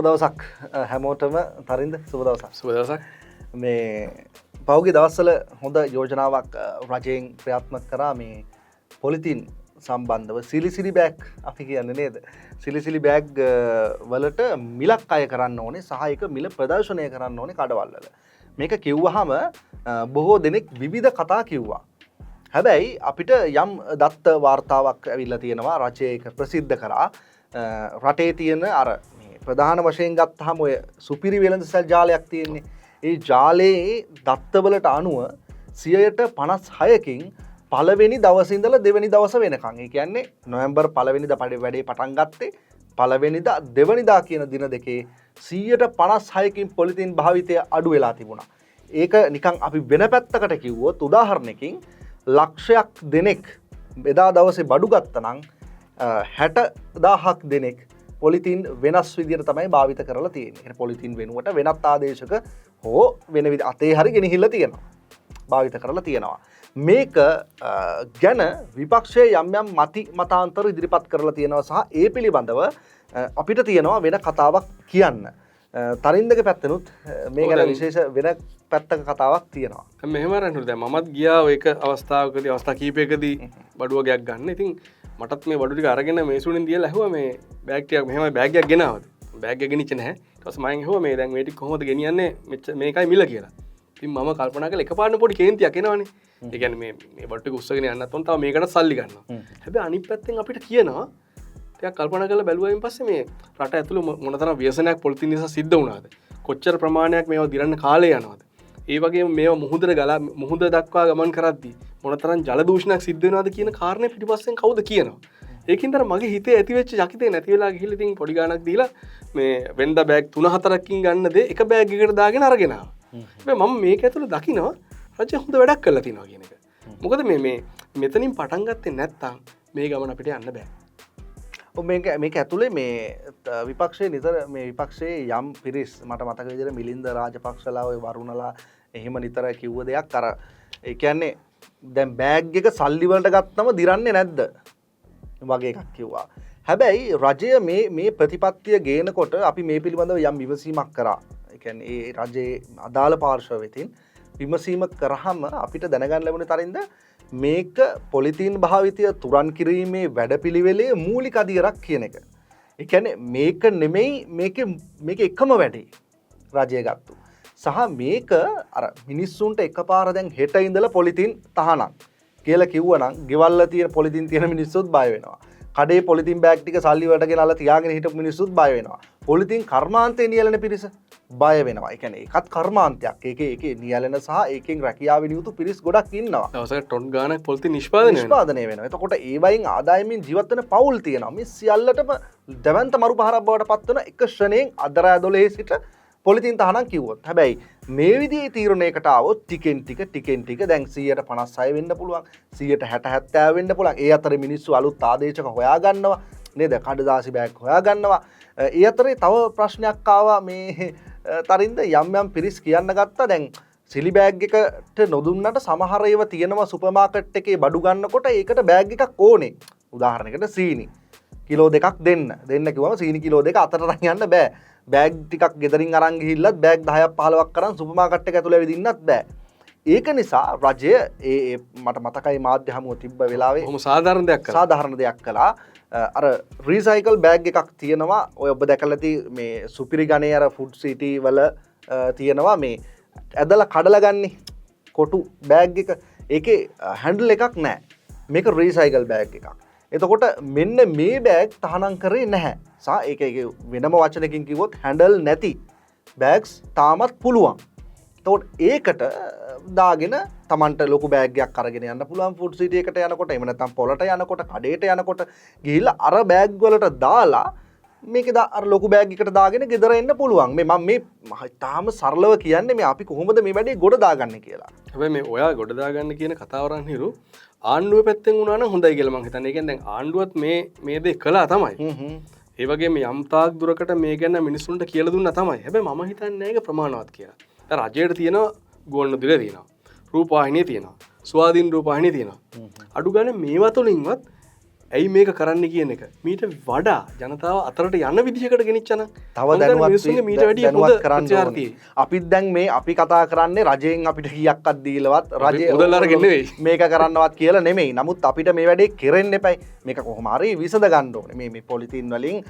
සුබ දවසක් හැමෝටම තරින්ද සුබ දවසක්. සුබ දවසක්. මේ පෞගේ දවස්වල හොඳ යෝජනාවක් රජයෙන් ක්‍රියාත්මක කරා මේ පොලිතින් සම්බන්ධව සිලිසිලි බෑග් අපි කියන්නේ නේද? සිලිසිලි බෑග් වලට මිලක් අය කරන්න ඕනේ සහ ඒක මිල ප්‍රදර්ශනය කරන්න ඕනේ කඩවල් වල. මේක කිව්වහම බොහෝ දෙනෙක් විවිධ කතා කිව්වා. හැබැයි අපිට යම් දත්ත වාර්තාවක් ඇවිල්ලා තියෙනවා රජය ඒක ප්‍රසිද්ධ කරා. රටේ තියෙන අර ප්‍රධාන වශයෙන් ගත්තහම ඔය සුපිරි වෙළඳසැල් ජාලයක් තියෙන්නේ. ඒ ජාලයේ දත්තවලට අනුව 56%කින් පළවෙනි දවසේ ඉඳලා දෙවෙනි දවස වෙනකන්. ඒ කියන්නේ නොවැම්බර් පළවෙනිදා වැඩේ පටන් ගත්තේ පළවෙනිදා දෙවෙනිදා කියන දින දෙකේ 56%කින් පොලිතින් භාවිතය අඩු වෙලා තිබුණා. ඒක නිකන් අපි වෙන පැත්තකට කිව්වොත් උදාහරණයකින් ලක්ෂයක් දෙනෙක් එදා දවසේ බඩු ගත්තනම් 60,000ක් දෙනෙක් පොලිතින් වෙනස් විදියට තමයි භාවිත කරලා තියෙන්නේ. පොලිතින් වෙනුවට වෙනත් ආදේශක හෝ වෙන විදිහ අතේ හරි ගෙනහිල්ලා තියෙනවා. භාවිත කරලා තියෙනවා. මේක ගැන විපක්ෂයේ යම් යම් මතාන්තර ඉදිරිපත් කරලා තියෙනවා සහ ඒ පිළිබඳව අපිට තියෙනවා වෙන කතාවක් කියන්න. තරින්දගේ පැත්තෙනුත් මේ ගැන විශේෂ වෙන පැත්තක කතාවක් තියෙනවා. මෙහෙම රන්ටු දැන් මමත් ගියා ඒක අවස්ථාවකදී අවස්ථා කීපයකදී බඩුව ගයක් ගන්න. ඉතින් මටත් මේ බඩු ටික අරගෙන මේසුණෙන් දීලා ඇහුවා මේ බෑග් ටිකක් මෙහෙමයි බෑග් එකක් ගෙනාවද? බෑග් එක ගෙනිච්ච නැහැ. ඊට පස්සේ මම ඇහුවා මේ දැන් මේ ටික කොහොමද ගෙනියන්නේ මේකයි මිල කියලා. ඉතින් මම කල්පනා කළා එකපාරට පොඩි කේන්තියක් එනවනේ. ඒ කියන්නේ මේ බඩු ටික උස්සගෙන යන්නත් ඕන තව මේකට සල්ලි ගන්නවා. හැබැයි අනිත් පැත්තෙන් අපිට කියනවා ටිකක් කල්පනා කරලා බැලුවායින් පස්සේ මේ රට ඇතුළේ මොනතරම් ව්‍යසනයක් පොලිතින් නිසා සිද්ධ වුණාද? කොච්චර ප්‍රමාණයක් මේවා දිරන්න කාලය යනවද? ඒ වගේම මේවා මුහුද දක්වා ගමන් කරද්දී මොනතරම් ජල දූෂණයක් සිද්ධ වෙනවද කියන කාරණේ පිටිපස්සෙන් කවුද කියනවා? ඒකින්ද මගේ හිතේ ඇතිවෙච්ච යකිතේ නැති වෙලා ගිහිල්ලා ඉතින් පොඩි ගාණක් දීලා මේ වෙන්දා බෑග් 3-4කින් ගන්න දේ එක බෑග් එකකට දාගෙන අරගෙන ආවා. හැබැයි මම මේක ඇතුළේ දකිනවා රජය හොඳ වැඩක් කරලා තිනවා කියන එක. මොකද මේ මෙතනින් පටන් ගත්තේ නැත්තම් මේ ගමන අපිට යන්න බෑ. මේක ඇතුළේ මේ විපක්ෂයේ නිතර මේ විපක්ෂයේ යම් පිරිස් මට මතක විදිහට මිලින්ද රාජපක්ෂලා ඔය වරුණලා එහෙම නිතර කිව්ව දෙයක් අර ඒ කියන්නේ දැන් බෑග් එක සල්ලි වලට ගත්තම දිරන්නේ නැද්ද වගේ එකක් කිව්වා. හැබැයි රජය මේ ප්‍රතිපත්තිය ගේනකොට අපි මේ පිළිබඳව යම් විමසීමක් කරා. ඒ කියන්නේ ඒ රජයේ අදාළ පාර්ශව වෙතින් විමසීම කරාම අපිට දැනගන්න ලැබුණේ තරින්ද මේක පොලිතින් භාවිතය තුරන් කිරීමේ වැඩපිළිවෙලේ මූලික අදියරක් කියන එක. ඒ කියන්නේ මේක නෙමෙයි මේක එකම වැඩේ රජය ගත්තු. සහ මේක අර මිනිස්සුන්ට එකපාර දැන් හෙට ඉඳලා පොලිතින් තහනම් කියලා කිව්වනම් ගෙවල්ලා තියෙන පොලිතින් තියෙන මිනිස්සුත් බය වෙනවා. කඩේ පොලිතින් බෑග් ටික සල්ලි වලට ගෙනල්ලා තියාගෙන හිටපු මිනිස්සුත් බය වෙනවා. පොලිතින් කර්මාන්තේ නියැලෙන පිරිස බය වෙනවා. ඒ කියන්නේ ඒකත් කර්මාන්තයක්. ඒකේ නියැලෙන සහ ඒකෙන් රැකියාවෙන් යුතු පිරිස් ගොඩක් ඉන්නවා. දවසකට ටොන් ගාණක් පොලිතින් නිෂ්පාදනය වෙනවා. එතකොට ඒ වයින් ආදායමින් ජීවත් වෙන පවුල් තියෙනවා. මේ සියල්ලටම දැවැන්ත මරු පහරක් බවට පත් වෙන එක ක්ෂණයෙන් අදරා 12 සිට පොලිතින් තහනම් කිව්වොත්. හැබැයි මේ විදිහේ තීරණයකට ආවොත් ටිකෙන් ටික දැන් 156 වෙන්න පුළුවන් 160-70 වෙන්න පුළුවන්. ඒ අතරේ මිනිස්සු අලුත් ආදේශක හොයා ගන්නවා නේද? කඩදාසි බෑග් හොයා ගන්නවා. ඒ අතරේ තව ප්‍රශ්නයක් ආවා මේ තරින්ද යම් පිරිස් කියන්න ගත්තා දැන් සිලි බෑග් එකට නොදුන්නට සමහර ඒවා තියෙනවා සුපර් මාකට් එකේ බඩු ගන්නකොට ඒකට බෑග් එකක් ඕනේ. උදාහරණයකට සීනි කිලෝ 2ක් දෙන්න කිව්වම සීනි කිලෝ 2 අතට අරන් යන්න බෑ. බෑග් ටිකක් ගෙදරින් අරන් ගිහිල්ලත් බෑග් 10ක් 15ක් කරන් සුපර් මාකට් එක ඇතුළේ ඇවිදින්නත් බෑ. ඒක නිසා රජය ඒ මට මතකයි මාධ්‍ය හමුව තිබ්බ වෙලාවේ කොහොම සාධාරණ දෙයක් කළා. අර රීසයිකල් බෑග් එකක් තියෙනවා. ඔය ඔබ දැකලා ඇති මේ සුපිරි ගණේ අර ෆුඩ් සිටි වල තියෙනවා මේ ඇදලා කඩලා ගන්නේ කොටු බෑග් එක. ඒකේ හැන්ඩල් එකක් නැහැ. මේක රීසයිකල් බෑග් එකක්. එතකොට මෙන්න මේ බෑග් තහනම් කරේ නැහැ. ඒක වෙනම වචනකින් කිව්වොත් හැන්ඩල් නැති බෑග්ස් තාමත් පුළුවන්. එතකොට ඒකට දාගෙන Tamanට ලොකු බෑග් එකක් අරගෙන යන්න පුළුවන් ෆුඩ් සිටි එකට යනකොට එහෙම නැත්නම් පොලට යනකොට කඩේට යනකොට ගිහිල්ලා අර බෑග් වලට දාලා මේක අර ලොකු බෑග් එකට දාගෙන ගෙදර එන්න පුළුවන්. මම මේ තාම සරලව කියන්නේ මේ අපි කොහොමද මේ වැඩේ ගොඩ දාගන්නේ කියලා. හැබැයි මේ ඔයා ගොඩ දාගන්න කියන කතාවරන් හිරු ආණ්ඩුව පැත්තෙන් වුණා නම් හොඳයි කියලා මම හිතන්නේ. ඒ කියන්නේ දැන් ආණ්ඩුවත් මේ දේ කළා තමයි. ඒ වගේම යම් තාක් දුරකට මේ ගැන මිනිස්සුන්ට කියලා දුන්නා තමයි. හැබැයි මම හිතන්නේ ඒක ප්‍රමාණවත් කියලා. දැන් රජයට තියෙනවා ගුවන්විදුලිය තියෙනවා. රූපවාහිනිය තියෙනවා. ස්වාධීන රූපවාහිනිය තියෙනවා. අඩු ගානේ මේවා තුලින්වත් ඇයි මේක කරන්න කියන එක මීට වඩා ජනතාව අතරට යන විදිහකට ගෙනනිච්චන තව දැනුවත් කරන්න අපිත් දැන් මේ අපි කතා කරන්නේ රජයෙන් අපිට කියක් අත්දීලවත් රජය උදල්ලරගෙන්නෙවෙයි මේක කරන්නවත් කියලා නෙමෙයි නමුත් අපිට මේ වැඩේ කෙරෙන්න එපයි මේක කොහොමරි විසඳ ගන්න ඕනේ මේ පොලිතින් වලින්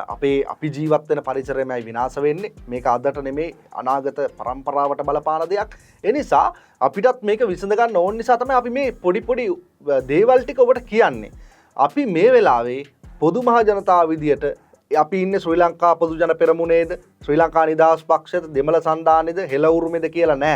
අපි ජීවත් වෙන පරිසරයමයි විනාශ වෙන්නේ මේක අදට නෙමෙයි අනාගත පරම්පරාවට බලපාන දෙයක් ඒ නිසා අපිටත් මේක විසඳ ගන්න ඕන නිසා තමයි අපි මේ පොඩි දේවල් ටික ඔබට කියන්නේ අපි මේ වෙලාවේ පොදු මහ ජනතාව විදියට අපි ඉන්නේ ශ්‍රී ලංකා පොදු ජන පෙරමුණේද ශ්‍රී ලංකා නිදහස් පක්ෂයේද දෙමළ සන්ධානයේද හෙළ උරුමේද කියලා නෑ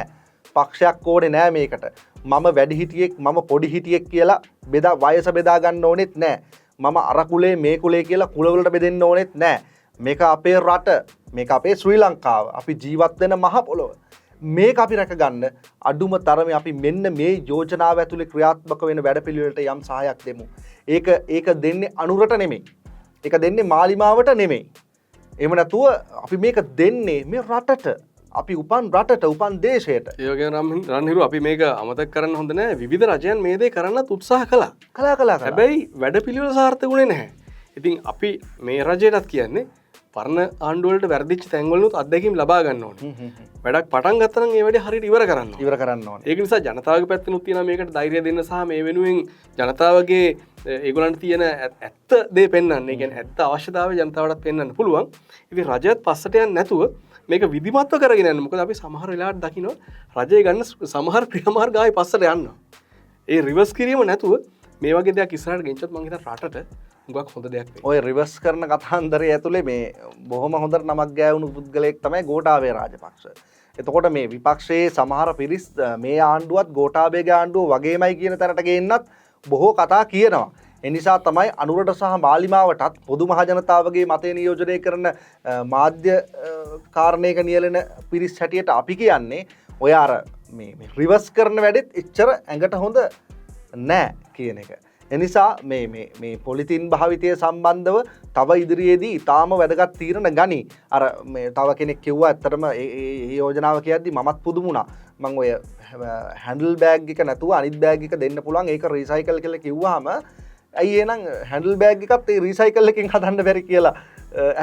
පක්ෂයක් ඕනේ නෑ මේකට මම වැඩි හිටියෙක් මම පොඩි හිටියෙක් කියලා බෙදා වයස බෙදා ගන්න ඕනෙත් නෑ මම අර කුලේ මේ කුලේ කියලා කුල වලට බෙදෙන්න ඕනෙත් නෑ මේක අපේ රට මේක අපේ ශ්‍රී ලංකාව අපි ජීවත් වෙන මහ පොළොව මේක අපි රැක ගන්න අඩුම තරමේ අපි මෙන්න මේ යෝජනාව ඇතුලේ ක්‍රියාත්මක වෙන වැඩපිළිවෙලට යම් සහායක් දෙමු ඒක දෙන්නේ අනුරට නෙමෙයි ඒක දෙන්නේ මාලිමාවට නෙමෙයි එහෙම නැතුව අපි මේක දෙන්නේ මේ රටට අපි උපන් රටට උපන් දේශයට ඒවගේ රන්හිරු අපි මේක අමතක් කරන්න හොඳ නෑ විවිධ රජයන් මේ දේ කරන්නත් උත්සාහ කළා හැබැයි වැඩපිළිවෙල සාර්ථකුනේ නැහැ ඉතින් අපි මේ රජයටත් කියන්නේ පරණ ආණ්ඩුවලට වැරදිච්ච තැන්වලුත් අත්දැකීම් ලබා ගන්න ඕනේ. වැඩක් පටන් ගත්තා නම් ඒ වැඩේ හරියට ඉවර කරන්න ඕනේ. ඒක නිසා ජනතාවගේ පැත්තෙනුත් තියෙනවා මේකට ධෛර්යය දෙන්න සහ මේ වෙනුවෙන් ජනතාවගේ ඒගොල්ලන්ට තියෙන ඇත්ත දේ පෙන්වන්න. ඒ කියන්නේ ඇත්ත අවශ්‍යතාවය ජනතාවටත් පෙන්වන්න පුළුවන්. ඉතින් රජයත් පස්සට යන්නේ නැතුව මේක විධිමත්ව කරගෙන යන්න. මොකද අපි සමහර වෙලාවට දකිනවා රජය ගන්න සමහර ක්‍රියාමාර්ග ආයි පස්සට යනවා. ඒ රිවර්ස් කිරීම නැතුව මේ වගේ දෙයක් ඉස්සරහට ගෙනිච්චොත් මම හිතනවා රටට හුඟක් හොඳ දෙයක් වෙයි. ඔය රිවර්ස් කරන කතාන්දරය ඇතුලේ මේ බොහොම හොඳට නමක් ගෑවුණු පුද්ගලයෙක් තමයි ගෝඨාභය රාජපක්ෂ. එතකොට මේ විපක්ෂයේ සමහර පිරිස් මේ ආණ්ඩුවත් ගෝඨාභයගේ ආණ්ඩුව වගේමයි කියන තැනට ගේන්නත් බොහෝ කතා කියනවා. ඒ නිසා තමයි අනුරට සහ මාලිමාවටත් පොදු මහ ජනතාවගේ මතය නියෝජනය කරන මාධ්‍ය කාරණයක නියැලෙන පිරිස් හැටියට අපි කියන්නේ ඔය අර මේ රිවර්ස් කරන වැඩෙත් එච්චර ඇඟට හොඳ නෑ කියන එක. එනිසා මේ පොලිතින් භාවිතය සම්බන්ධව තව ඉදිරියේදී ඉතාම වැදගත් තීරණ ගනි. අර මේ තව කෙනෙක් කිව්වා ඇත්තටම ඒ යෝජනාව කියද්දි මමත් පුදුම වුණා. මම ඔය හැන්ඩල් බෑග් එක නැතුව අනිත් බෑග් එක දෙන්න පුළුවන් ඒක රීසයිකල් කියලා කිව්වහම ඇයි එහෙනම් හැන්ඩල් බෑග් එකත් ඒ රීසයිකල් එකෙන් හදන්න බැරි කියලා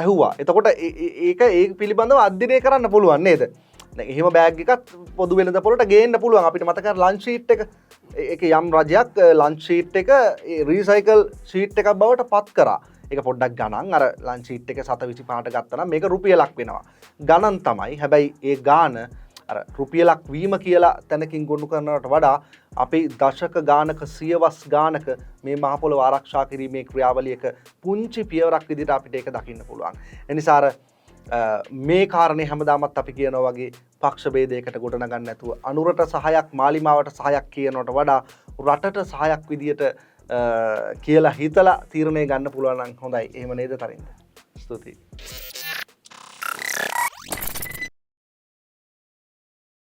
ඇහුවා. එතකොට ඒක පිළිබඳව අධ්‍යයනය කරන්න පුළුවන් නේද? එහෙම බෑග් එකත් පොදු වෙළඳ පොළට ගේන්න පුළුවන්. අපිට මතක ලන්ච් ෂීට් එක ඒක යම් රජයක් ලන්ච් ෂීට් එක රීසයිකල් ෂීට් එකක් බවට පත් කරා. ඒක පොඩ්ඩක් ගණන් අර ලන්ච් ෂීට් එක 725ට ගත්තා නම් මේක රුපියලක් වෙනවා. ගණන් තමයි. හැබැයි ඒ ගාන අර රුපියලක් වීම කියලා තැනකින් ගොනු කරනවට වඩා අපි දශක ගානක සියවස් ගානක මේ මහ පොළොව ආරක්ෂා කිරීමේ ක්‍රියාවලියක පුංචි පියවරක් විදිහට අපිට ඒක දකින්න පුළුවන්. එනිසා අර මේ කාරණේ හැමදාමත් අපි කියනවා වගේ පක්ෂ ભેදයකට ගොඩනගන්න නැතුව අනුරට සහායක් මාලිමාවට සහායක් කියනවට වඩා රටට සහායක් විදියට කියලා හිතලා තීරණය ගන්න පුළුවන් නම් හොඳයි. එහෙම නේද තරින්ද? ස්තුතියි.